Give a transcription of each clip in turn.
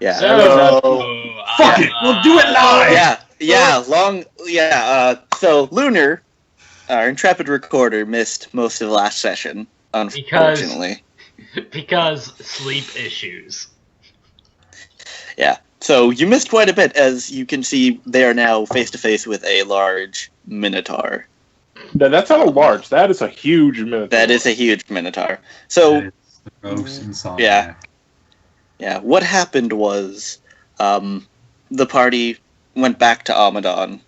Yeah. Fuck it, we'll do it live. So Lunar, our intrepid recorder, missed most of last session, unfortunately. Because sleep issues. Yeah. So you missed quite a bit, as you can see. They are now face to face with a large minotaur. No, that's not a large. That is a huge minotaur. That is a huge minotaur. So, gross insomniac. Yeah. What happened was, the party went back to Amadon,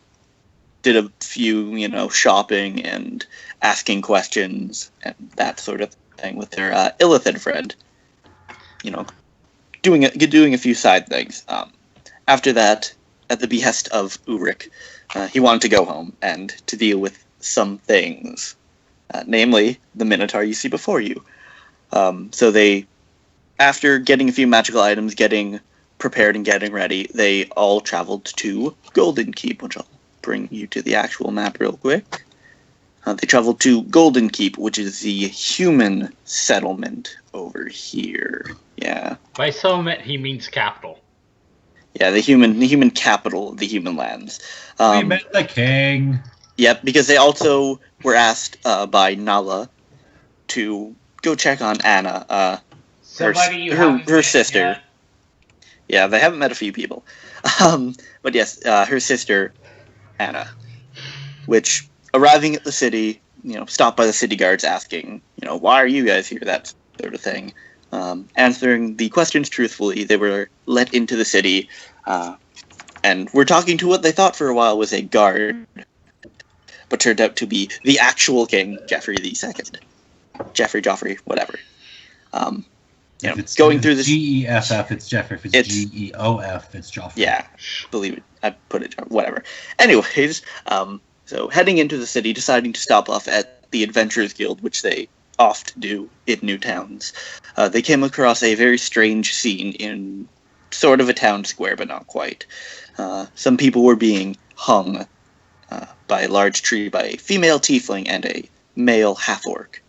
did a few, shopping and asking questions and that sort of thing with their Illithid friend. Doing a few side things. After that, at the behest of Ulrich, he wanted to go home and to deal with some things, namely the Minotaur you see before you. So they, after getting a few magical items, getting prepared and getting ready, they all traveled to Golden Keep, which I'll bring you to the actual map real quick. They traveled to Golden Keep, which is the human settlement over here. Yeah. By settlement, he means capital. Yeah, the human capital of the human lands. We met the king. Yep, because they also were asked by Nala to go check on Anna, her sister. Yet? Yeah, they haven't met a few people. But yes, her sister, Anna, which, arriving at the city, stopped by the city guards asking, why are you guys here, that sort of thing. Answering the questions truthfully, they were let into the city, and were talking to what they thought for a while was a guard, but turned out to be the actual king, Geoffrey II. Joffrey, whatever. If it's going through this Geff, it's Geoffrey. If it's Geof, it's Joffrey. Yeah, believe it. I put it. Whatever. Anyways, so heading into the city, deciding to stop off at the Adventurers Guild, which they oft do in new towns. They came across a very strange scene in sort of a town square, but not quite. Some people were being hung by a large tree by a female tiefling and a male half-orc,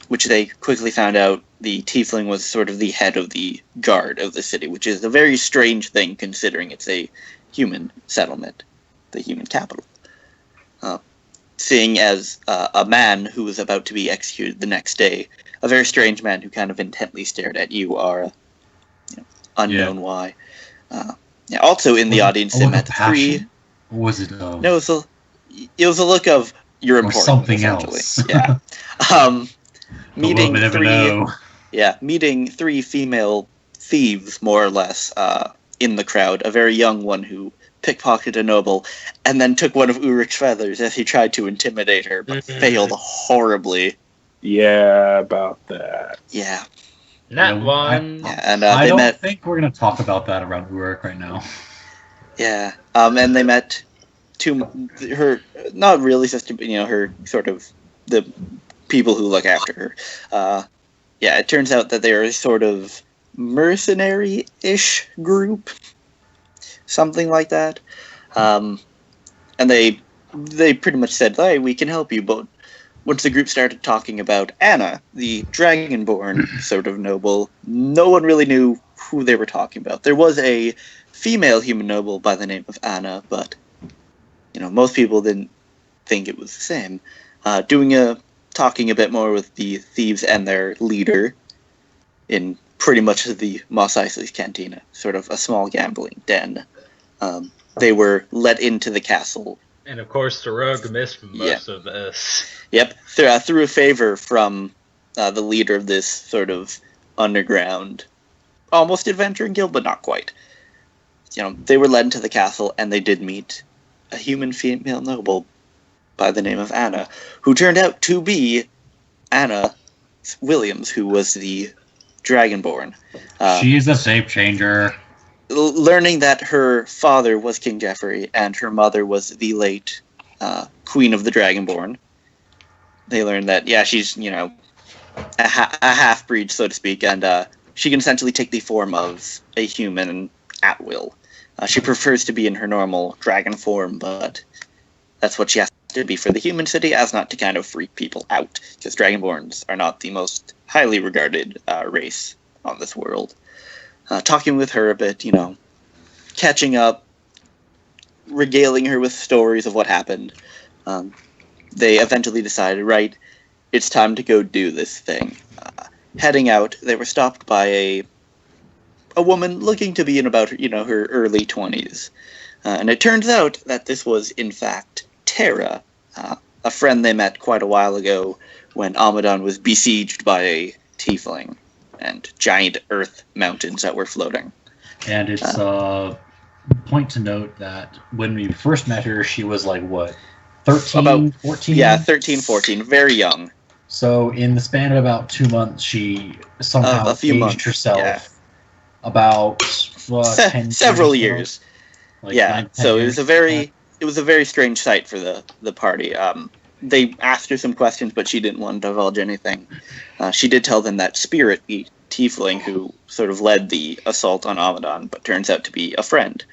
which they quickly found out the tiefling was sort of the head of the guard of the city, which is a very strange thing considering it's a human settlement, the human capital. Seeing as a man who was about to be executed the next day, a very strange man who kind of intently stared at you, are unknown why. Also in the audience, they met three. Or was it? No, it was a look of you're important. Something else. Yeah. Meeting three female thieves, more or less, in the crowd. A very young one who pickpocketed a noble, and then took one of Ulrich's feathers as he tried to intimidate her, but failed horribly. Yeah, about that. Yeah. That one. And I they don't think we're going to talk about that around Ulrich right now. Yeah. And they met her, not really sister, but, her sort of, the people who look after her. It turns out that they're a sort of mercenary-ish group. Something like that. And they pretty much said, hey, we can help you, but once the group started talking about Anna, the Dragonborn sort of noble, no one really knew who they were talking about. There was a female human noble by the name of Anna, but, most people didn't think it was the same. Talking a bit more with the thieves and their leader in pretty much the Mos Eisley's Cantina, sort of a small gambling den. They were let into the castle. And of course, the rogue missed most of this. Yep, through a favor from the leader of this sort of underground, almost adventuring guild, but not quite. They were led into the castle, and they did meet a human female noble by the name of Anna, who turned out to be Anna Williams, who was the Dragonborn. She's a shape changer. Learning that her father was King Geoffrey and her mother was the late Queen of the Dragonborn, they learned that, she's, a half-breed, so to speak, and she can essentially take the form of a human at will. She prefers to be in her normal dragon form, but that's what she has to be for the human city, as not to kind of freak people out, because Dragonborns are not the most highly regarded race on this world. talking with her a bit, catching up, regaling her with stories of what happened. They eventually decided, right, it's time to go do this thing. Heading out, they were stopped by a woman looking to be in about, her early 20s. And it turns out that this was, in fact, Terra, a friend they met quite a while ago when Amadon was besieged by a tiefling and giant earth mountains that were floating. And it's a point to note that when we first met her, she was like, what, 13, 14? Yeah, 13, 14, very young. So in the span of about 2 months, she somehow aged herself about 10 several years. Like yeah, 9, so years. It was a very strange sight for the party. They asked her some questions, but she didn't want to divulge anything. She did tell them that Spirit, the tiefling who sort of led the assault on Amadon, but turns out to be a friend,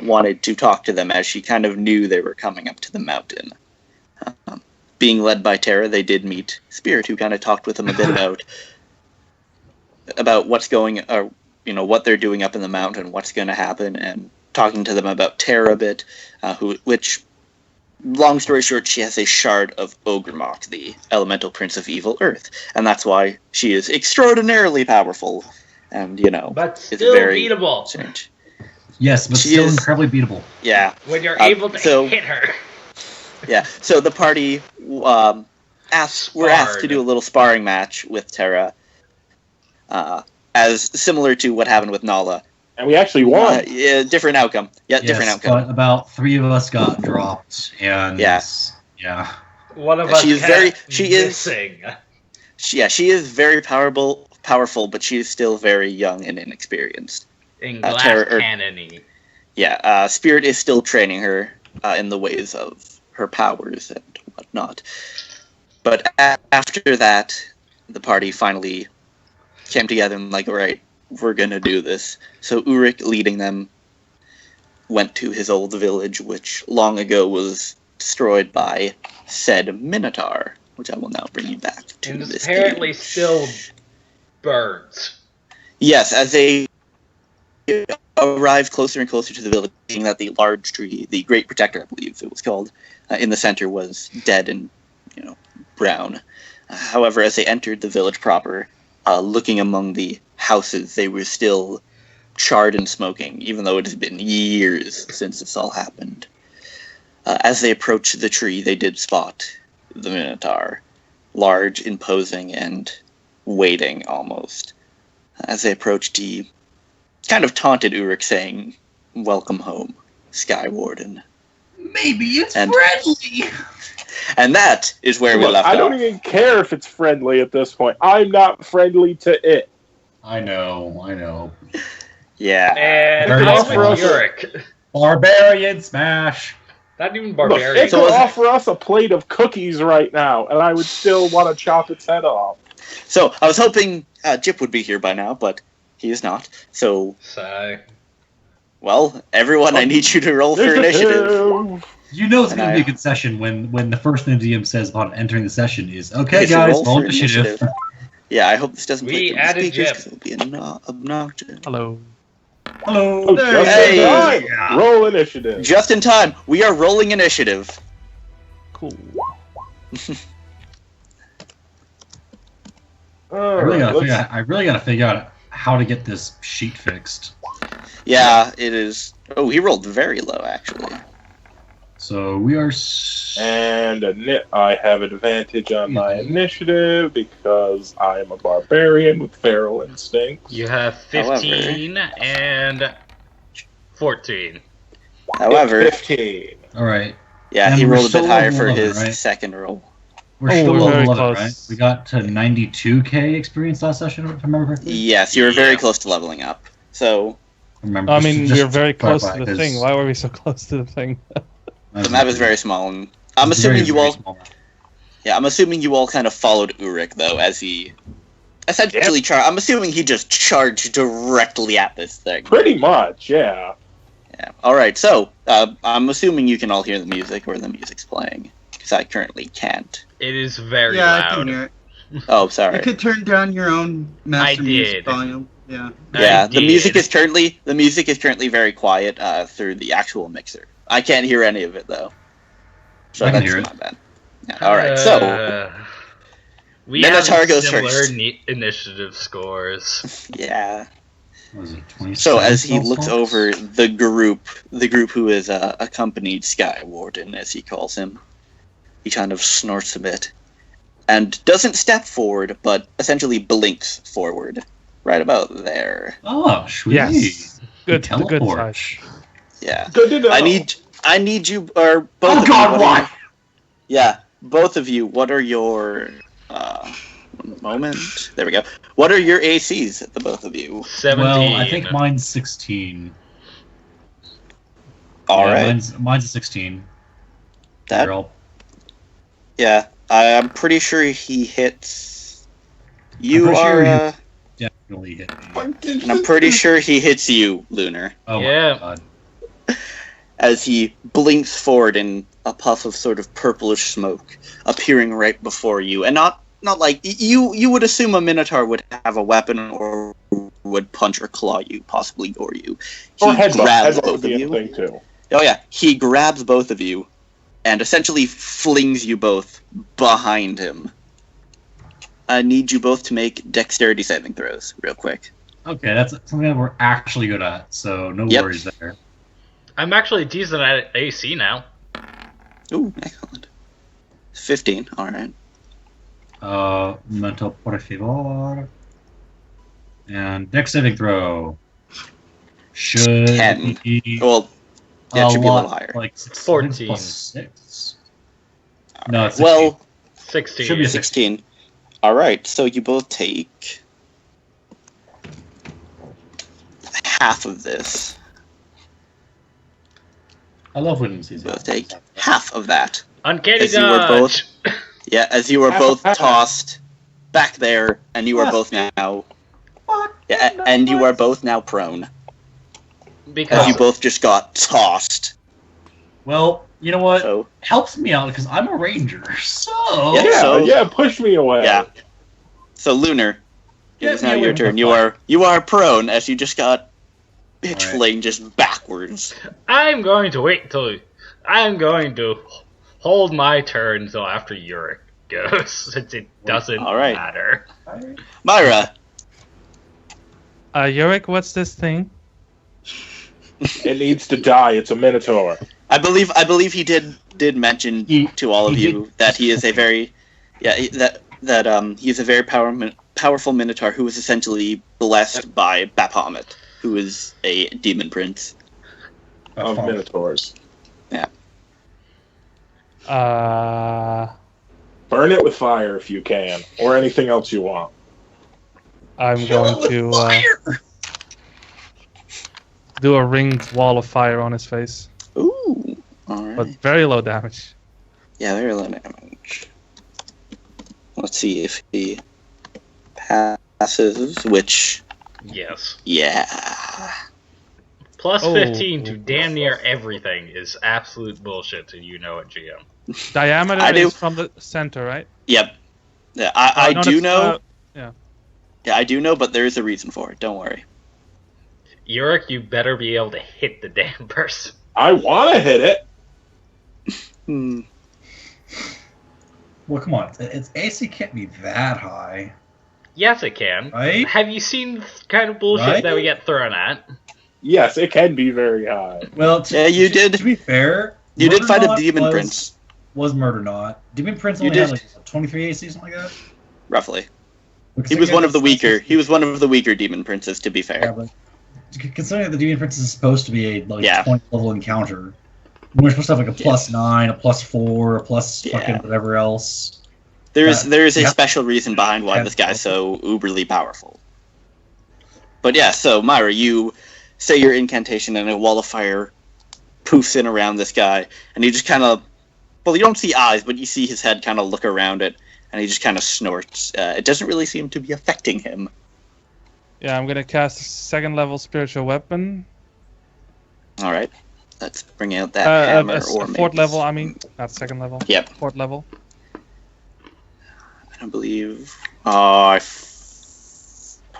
wanted to talk to them as she kind of knew they were coming up to the mountain. Being led by Terra, they did meet Spirit, who kind of talked with them a bit about what's going, or what they're doing up in the mountain, what's going to happen, and talking to them about Terra a bit, which, long story short, she has a shard of Ogremok, the elemental prince of evil earth, and that's why she is extraordinarily powerful, and but still very beatable. Strange. Yes, but still incredibly beatable. Yeah, when you're able to hit her. Yeah, so the party were asked to do a little sparring match with Terra, as similar to what happened with Nala. And we actually won. Yeah, different outcome. Yeah, yes, different outcome. But about 3 of us got dropped, and yeah. One of us she is very powerful, but she is still very young and inexperienced. In glass cannon-y. Yeah, Spirit is still training her in the ways of her powers and whatnot. But after that, the party finally came together and all right, we're gonna do this. So Uruk, leading them, went to his old village, which long ago was destroyed by said Minotaur, which I will now bring you back to. And this apparently game. Still burns. Yes, as they arrived closer and closer to the village, seeing that the large tree, the Great Protector, I believe it was called, in the center was dead and, brown. However, as they entered the village proper, looking among the houses, they were still charred and smoking, even though it has been years since this all happened. As they approached the tree, they did spot the Minotaur, large, imposing, and waiting almost. As they approached, he kind of taunted Uruk, saying, "Welcome home, Sky Warden." Maybe it's friendly! And that is where we left off. I don't even care if it's friendly at this point. I'm not friendly to it. I know. Yeah. And I with Uruk. Barbarian smash! Not even barbarian. Look, it could offer us a plate of cookies right now, and I would still want to chop its head off. So, I was hoping Jip would be here by now, but he is not. So, well, everyone, I need you to roll for initiative. You know it's going to be a good session when the first thing the DM says upon entering the session is, okay, guys, roll initiative. Yeah, I hope this doesn't play through the speakers because it'll be obnoxious. Hello. Oh, just in time. Yeah. Roll initiative. Just in time. We are rolling initiative. Cool. I really gotta figure out how to get this sheet fixed. Yeah, it is. Oh, he rolled very low, actually. So we are... And I have advantage on my initiative because I am a barbarian with feral instincts. You have 15 and 14. However... 15. Alright. Yeah, he rolled a bit higher for his second roll. We're still level 11, right? We got to 92k experience last session, if I remember correctly? Yes, you were very close to leveling up. So... Remember, we were very close to the thing. Why were we so close to the thing? The map is very small, and I'm assuming you all... Yeah, I'm assuming you all kind of followed Uruk, though, as he... Essentially, I'm assuming he just charged directly at this thing. Pretty much, yeah. Yeah. Alright, so, I'm assuming you can all hear the music, or the music's playing, because I currently can't. It is very loud. Yeah, I can hear it. Oh, sorry. You could turn down your own master music volume. Yeah. Yeah, the music is currently very quiet through the actual mixer. I can't hear any of it though. So I can that's hear not it. bad. Yeah, all right, so we Minotaur have goes similar first. Initiative scores. Yeah. Was it 27 So as he looks spells? over the group who is accompanied Sky Warden, as he calls him, he kind of snorts a bit and doesn't step forward, but essentially blinks forward, right about there. Oh, sweet. Yes. Good Teleport. touch. Yeah. Good to know. I need you, or both Oh of God, you. why? Yeah, both of you. What are your one moment? There we go. What are your ACs, the both of you? 17. Well, I think mine's 16. All yeah, right. Mine's a 16. That. Girl. Yeah, I'm pretty sure he hits. You pretty are. sure definitely hit me. And I'm pretty sure he hits you, Lunar, Oh Yeah. my god. as he blinks forward in a puff of sort of purplish smoke, appearing right before you, and not like you would assume a Minotaur would have a weapon or would punch or claw you, possibly gore you. Or He headbutt. grabs Headbutt both would be of a you. thing too. Oh yeah, he grabs both of you, and essentially flings you both behind him. I need you both to make dexterity saving throws, real quick. Okay, that's something that we're actually good at, so no Yep. worries there. I'm actually decent at AC now. Ooh, excellent. 15, alright. Mental por favor. And dex saving throw. Should 10. be Well, yeah, it should be a little lot, higher. like 6, 14. plus 6. No, it's 16. Well, 16. Should be a 16. Alright, so you both take half of this. I love when you see You both take half of that. Uncanny As you were dodge. Yeah, as you were both tossed back there, and you are both now. Yeah, and you are both now prone. Because As you both just got tossed. Well, you know what? So, Helps me out because I'm a ranger, so... Yeah, Yeah, so- yeah, push me away. yeah. So, Lunar, it is Get now me your away turn. from You are prone as you just got bitch Alright. flinged just backwards. I'm going to wait till I'm going to hold my turn until after Uric goes, since it doesn't Alright. matter. Myra, Yorick, what's this thing? It needs to die. It's a Minotaur. I believe he did mention to all of he you that he is a very he is a very powerful Minotaur who is essentially blessed by Baphomet, who is a demon prince. Of Minotaurs. Burn it with fire if you can, or anything else you want. I'm going to do a ringed wall of fire on his face, Ooh, alright. but very low damage. Yeah, very low damage. Let's see if he passes, which, Yes. yeah. Plus Oh. 15 to damn near everything is absolute bullshit, and you know it, GM. Diameter I do. is from the center, right? Yep. Yeah, I no, do that's, know. yeah. Yeah, I do know, but there is a reason for it. Don't worry. Uric, you better be able to hit the damn person. I want to hit it. Hmm. Well, come on. Its AC can't be that high, Yes, it can. right? Have you seen the kind of bullshit Right? that we get thrown at? Yes, it can be very high. Well, Yeah, you did. To be fair, You did fight a Murdernaut demon prince, Was Murdernaut. Demon Prince You only had did. like 23 AC, something like that? roughly. Because He was I one of the guess- weaker. He was one of the weaker demon princes, to be Yeah, fair. but considering that the Demon Prince is supposed to be a like Yeah. 20 level encounter, we're supposed to have like a +9, a +4, a plus Yeah. fucking whatever else. There is a Yeah. special reason behind why Yeah. this guy's so uberly powerful. But yeah, so Myra, you say your incantation, and a wall of fire poofs in around this guy, and he just kind of, well, you don't see eyes, but you see his head kind of look around it, and he just kind of snorts. It doesn't really seem to be affecting him. Yeah, I'm gonna cast a second level spiritual weapon. All right, let's bring out that hammer A or fourth maybe- level, I mean, not second level. Yep. Fourth level. I don't believe.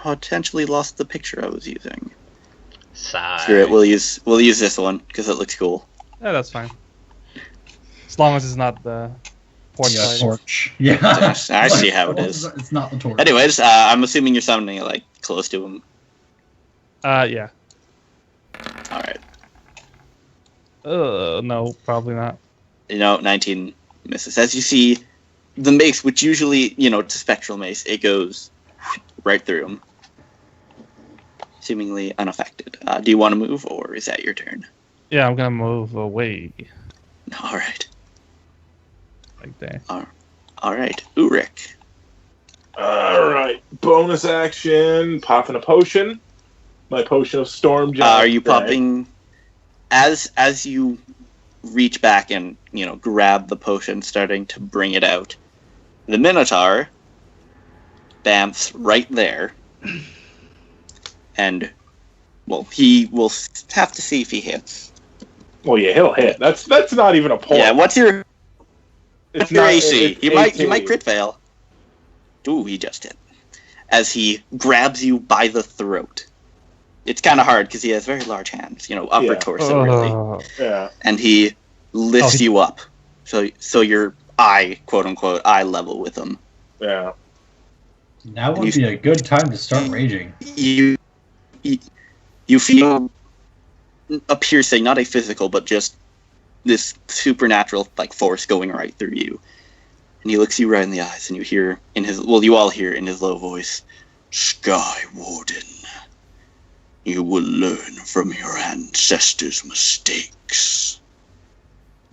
potentially lost the picture I was using. Sigh. Screw it. We'll use this one because it looks cool. Yeah, that's fine. As long as it's not the porch light. Torch. Yeah. I see how it is. It's not the torch. Anyways, I'm assuming you're summoning it like close to him. Yeah. All right. No, probably not. 19 misses. As you see, the mace, which usually, it's a spectral mace, it goes right through him. Seemingly unaffected. Do you want to move, or is that your turn? Yeah, I'm gonna move away. All right. Like that. All right, Ulrich. All right, bonus action, popping a potion. My potion of storm. Are you popping as you reach back and grab the potion, starting to bring it out? The Minotaur bamfs right there, and he will have to see if he hits. Well, yeah, he'll hit. That's not even a point. Yeah, what's your AC? He might crit fail. Ooh, he just hit. As he grabs you by the throat. It's kind of hard because he has very large hands, upper torso, really. Yeah. And he lifts you up, so you're quote unquote, eye level with him. Yeah. Now would be a good time to start raging. You feel a piercing, not a physical, but just this supernatural force going right through you. And he looks you right in the eyes, and you hear you all hear in his low voice, "Sky Warden. You will learn from your ancestors' mistakes."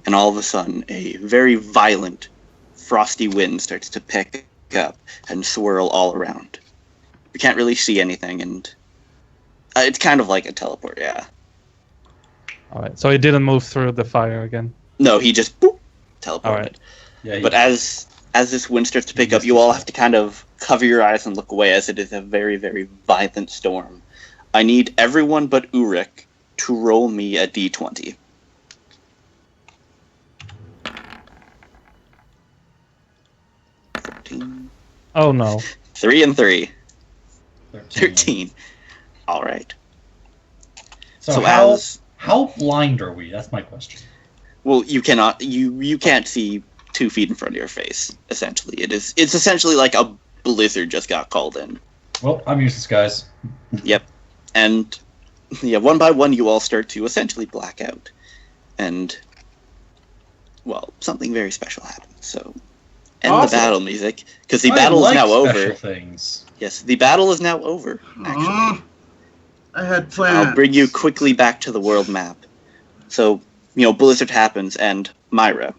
And all of a sudden, a very violent, frosty wind starts to pick up and swirl all around. You can't really see anything, and it's kind of like a teleport, yeah. Alright, so he didn't move through the fire again? No, he just teleported. Alright. Yeah, but as this wind starts to pick up, you all have to kind of cover your eyes and look away, as it is a very, very violent storm. I need everyone but Ulrich to roll me a d20. Oh no. 3 and 3. 13. 13. All right. So how blind are we? That's my question. Well, you cannot. You can't see 2 feet in front of your face. Essentially, it's essentially like a blizzard just got called in. Well, I'm useless, guys. Yep. And one by one, you all start to essentially black out, and something very special happens. So, end the battle music, because the battle is now over. Things. Yes, the battle is now over. Actually, I had plans. I'll bring you quickly back to the world map. So, blizzard happens, and Myra.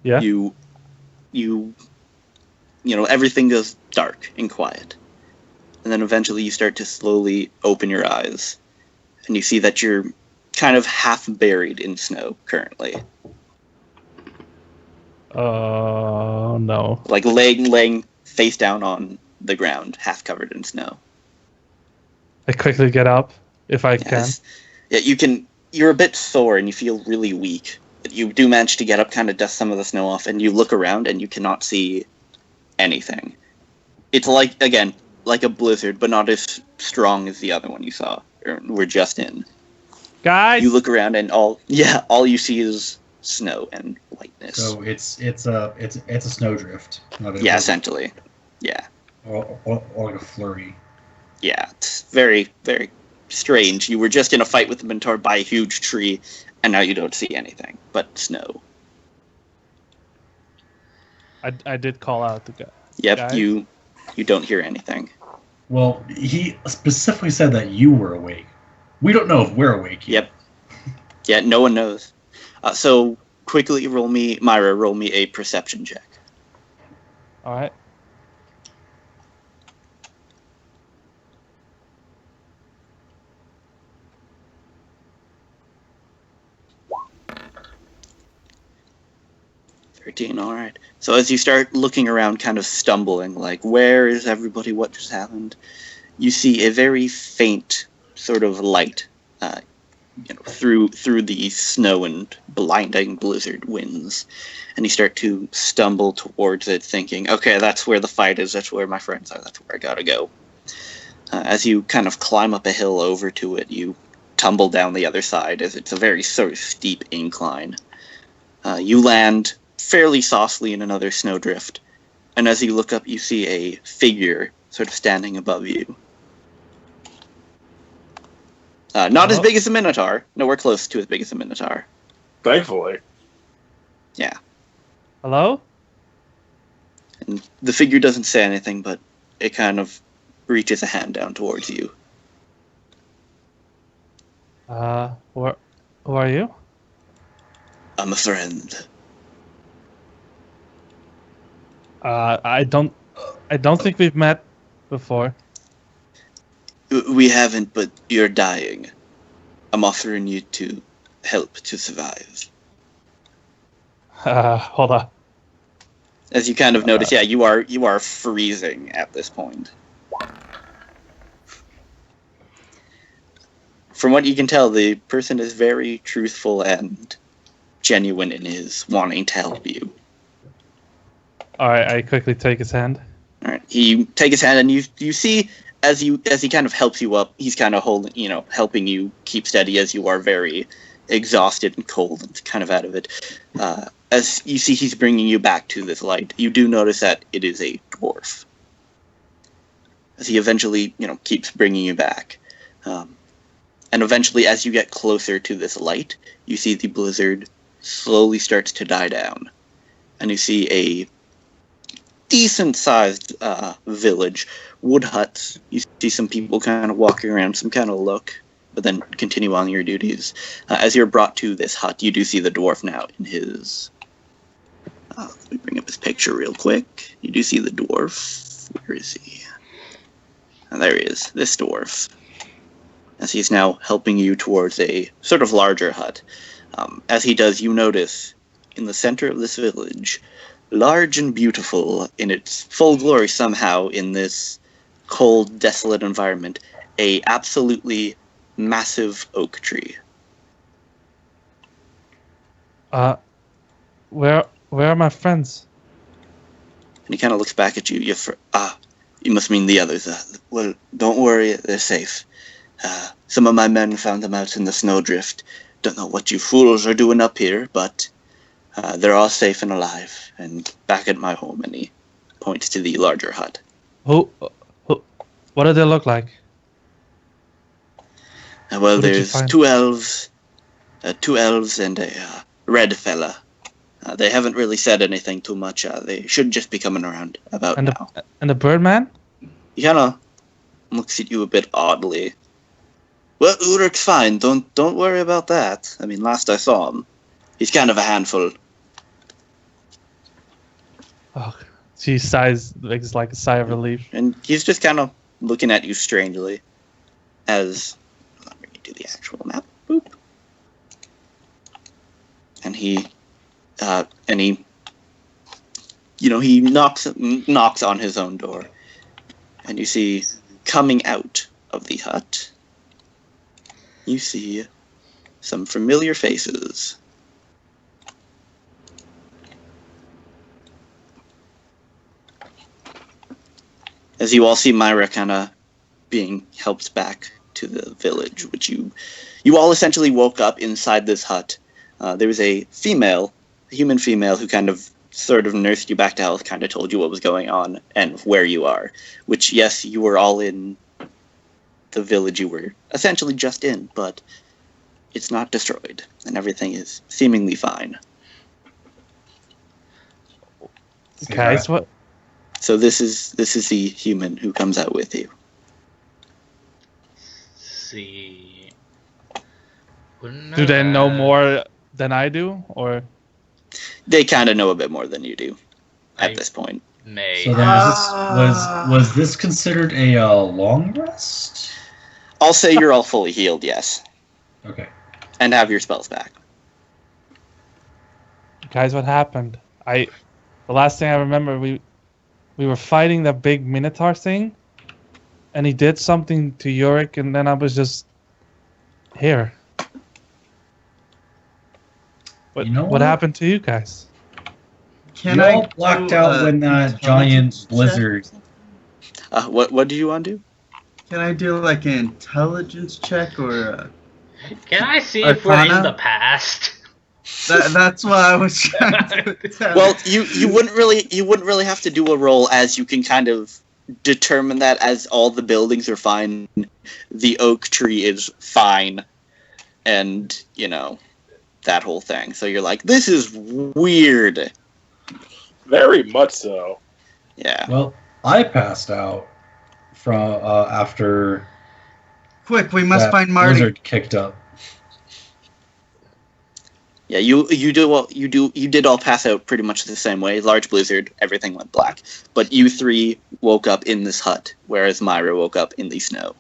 Yeah. Everything goes dark and quiet. And then eventually you start to slowly open your eyes. And you see that you're kind of half buried in snow currently. No. Like laying face down on the ground, half covered in snow. I quickly get up, if I can. Yeah, you can. You're a bit sore and you feel really weak. But you do manage to get up, kind of dust some of the snow off, and you look around and you cannot see anything. It's like a blizzard, but not as strong as the other one you saw, or we're just in. Guys! You look around and all you see is snow and whiteness. So it's a snowdrift. Essentially. Yeah. Or like a flurry. Yeah, it's very, very strange. You were just in a fight with the Minotaur by a huge tree, and now you don't see anything but snow. I did call out the guy. Yep, guys. you don't hear anything. Well, he specifically said that you were awake. We don't know if we're awake yet. Yep. Yeah, no one knows. So quickly roll me a perception check. All right. All right. So as you start looking around, kind of stumbling, like, where is everybody? What just happened? You see a very faint sort of light through the snow and blinding blizzard winds, and you start to stumble towards it, thinking, "Okay, that's where the fight is. That's where my friends are. That's where I gotta go." As you kind of climb up a hill over to it, you tumble down the other side, as it's a very sort of steep incline. You land fairly softly in another snowdrift, and as you look up, you see a figure sort of standing above you. Not as big as a Minotaur. Nowhere close to as big as a Minotaur. Thankfully. Yeah. Hello? And the figure doesn't say anything, but it kind of reaches a hand down towards you. Who are you? I'm a friend. I don't think we've met before. We haven't, but you're dying. I'm offering you to help to survive. Hold on. As you kind of notice, yeah, you are freezing at this point. From what you can tell, the person is very truthful and genuine in his wanting to help you. Alright, I quickly take his hand. Alright, you take his hand, and you see as he kind of helps you up, he's kind of helping you keep steady as you are very exhausted and cold and kind of out of it. As you see, he's bringing you back to this light. You do notice that it is a dwarf. As he eventually, keeps bringing you back. And eventually, as you get closer to this light, you see the blizzard slowly starts to die down. And you see a decent-sized village, wood huts. You see some people kind of walking around, some kind of look, but then continue on your duties. As you're brought to this hut, you do see the dwarf now in his... let me bring up his picture real quick. You do see the dwarf. Where is he? There he is, this dwarf. As he's now helping you towards a sort of larger hut. As he does, you notice in the center of this village, large and beautiful in its full glory somehow in this cold, desolate environment, a absolutely massive oak tree. Where are my friends? And he kind of looks back at you. You must mean the others. Well, don't worry, they're safe. Some of my men found them out in the snowdrift. Don't know what you fools are doing up here, but they're all safe and alive, and back at my home. And he points to the larger hut. What do they look like? Well, there's two elves and a red fella. They haven't really said anything too much. They should just be coming around about now. And the Birdman? He kind of looks at you a bit oddly. Well, Ulrich's fine. Don't worry about that. I mean, last I saw him, he's kind of a handful. Oh, she sighs like a sigh of relief. And he's just kind of looking at you strangely. Let me do the actual map. Boop. And he knocks on his own door, and you see coming out of the hut, you see some familiar faces. As you all see Myra kind of being helped back to the village, which you all essentially woke up inside this hut. There was a human female, who kind of sort of nursed you back to health, kind of told you what was going on and where you are. Which, yes, you were all in the village you were essentially just in, but it's not destroyed, and everything is seemingly fine. Guys, what? So this is the human who comes out with you. See. Do they know more than I do, or? They kind of know a bit more than you do at this point. May. So then was this considered a long rest? I'll say you're all fully healed, yes. Okay. And have your spells back. Guys, what happened? The last thing I remember, we were fighting that big Minotaur thing, and he did something to Yorick, and then I was just here. What happened to you guys? Can you I all blacked do, out when that giant blizzard. What do you want to do? Can I do like an intelligence check or? Can I see if we're in the past? That's what I was trying to tell. Well, you wouldn't really have to do a roll, as you can kind of determine that as all the buildings are fine, the oak tree is fine, and that whole thing. So you're like, this is weird. Very much so. Yeah. Well, I passed out from after. Quick, we must find Marty. Blizzard kicked up. Yeah, you did all pass out pretty much the same way. Large blizzard, everything went black. But you three woke up in this hut, whereas Myra woke up in the snow.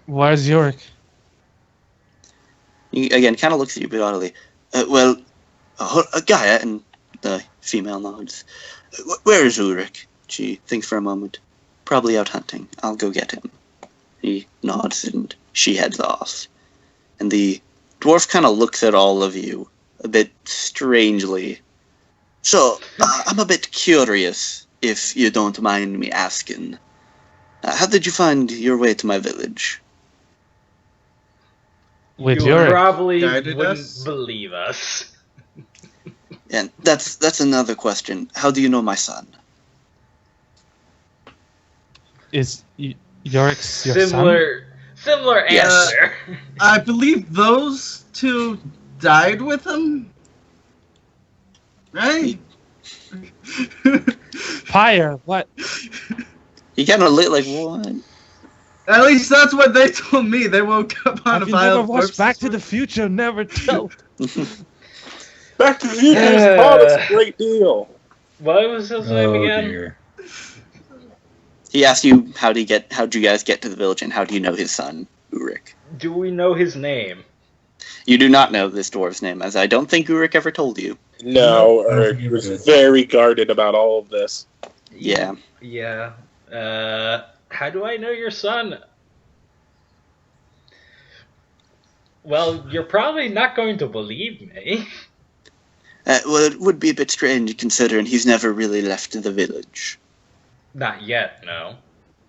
Where's Yorick? He, again, kind of looks at you a bit oddly. Gaia, and the female nods. Where is Ulrich? She thinks for a moment. Probably out hunting. I'll go get him. He nods and she heads off. And the dwarf kind of looks at all of you a bit strangely. So, I'm a bit curious, if you don't mind me asking. How did you find your way to my village? With you Yorick. probably Guided wouldn't us? believe us. And that's another question. How do you know my son? Is Yorick's your son? Similar Yes. answer. I believe those two died with him. Right? Pyre, what? He kind of lit like, what? At least that's what they told me. They woke up on Have a you pile never of watched corpses. Back to the Future? Never told. Back to the Future is a great deal. What was his name Oh again? dear. He asked you how'd you guys get to the village, and how do you know his son, Ulrich? Do we know his name? You do not know this dwarf's name, as I don't think Ulrich ever told you. No, I don't Eric think it was was. very guarded about all of this. Yeah. Yeah. How do I know your son? Well, you're probably not going to believe me. Well, it would be a bit strange considering he's never really left the village. Not yet, no.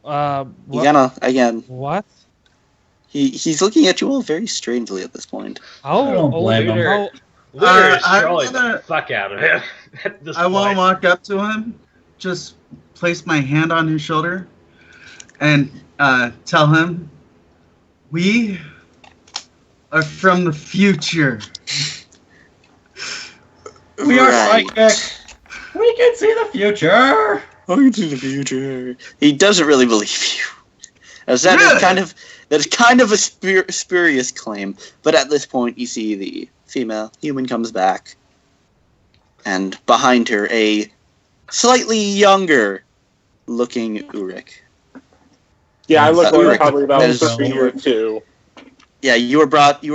You gotta, again, What? he's looking at you all very strangely at this point. How I don't blame him. Luder, Luder is I'm trolling gonna- the fuck out of him at this I won't point. walk up to him, just place my hand on his shoulder, and tell him, we are from the future. We are Right. psychic. We can see the future. I can see the future. He doesn't really believe you. As that Really? is kind of a spurious claim, but at this point you see the female human comes back, and behind her a slightly younger looking Ulrich. Yeah, I look Ulrich, like probably about that is- 13 or 2. Yeah, you were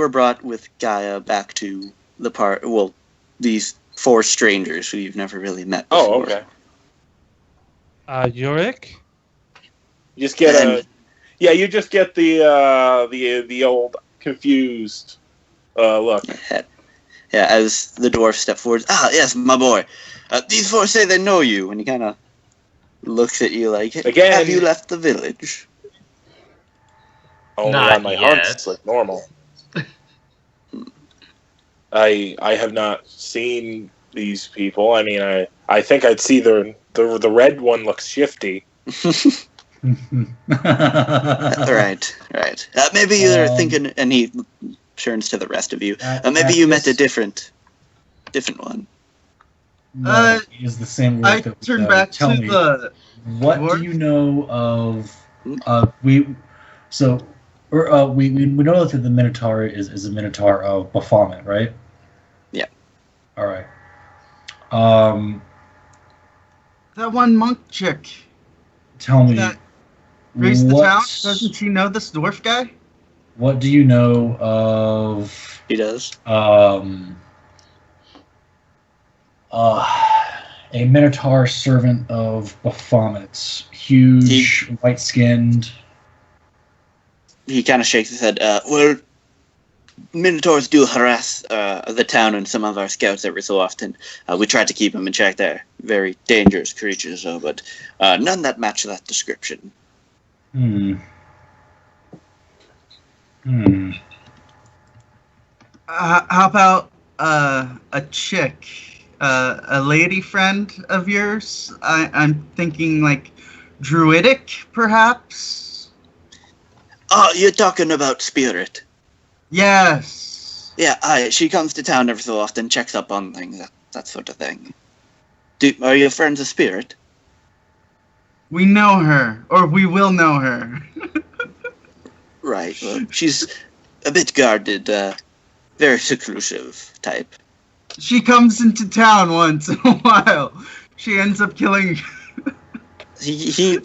brought with Gaia back to the these 4 strangers who you've never really met before. Oh, okay. Yorick? You just get you just get the old confused look. Yeah, as the dwarf steps forward. Ah, yes, my boy. These 4 say they know you, and he kind of looks at you like, Again. have you left the village? Only Not on my yet. hunts like normal. I have not seen these people. I mean, I think I'd see the red one looks shifty. Right. Maybe you're thinking, and he turns to the rest of you. Maybe you met a different one. No, he is the same. I look that turn back tell to me, the what dwarf. do you know of? We know that the Minotaur is a Minotaur of Baphomet, right? Yeah. All right. That one monk chick Tell me, that raised the what, town. Doesn't she know this dwarf guy? what do you know of He does. a Minotaur servant of Baphomet? Huge, white-skinned. He kind of shakes his head. Well, Minotaurs do harass the town and some of our scouts every so often. We try to keep them in check. They're very dangerous creatures, though, but none that match that description. How about a chick, a lady friend of yours? I'm thinking like druidic, perhaps. Oh, you're talking about Spirit. Yes. Yeah, she comes to town every so often, checks up on things, that sort of thing. Are your friends a Spirit? We know her, or we will know her. Right, well, she's a bit guarded, very seclusive type. She comes into town once in a while. She ends up killing... He's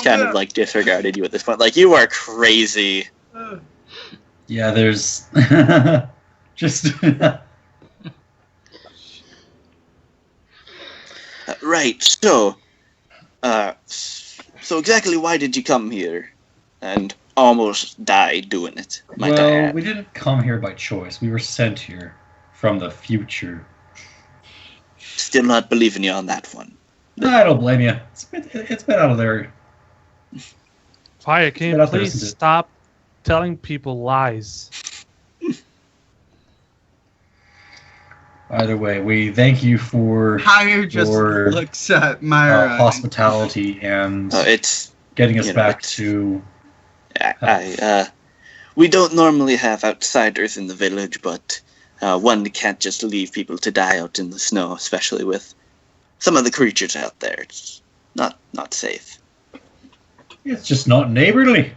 kind of like disregarded you at this point. Like, you are crazy. Yeah, there's just right. So exactly why did you come here and almost die doing it? Well, we didn't come here by choice. We were sent here from the future. Still not believing you on that one. I don't blame you. It's been out of there. Fire, can you please stop telling people lies? Either way, we thank you for Hire just looks at Myra. Hospitality and it's getting us back to... we don't normally have outsiders in the village, but one can't just leave people to die out in the snow, especially with some of the creatures out there. It's not safe. It's just not neighborly.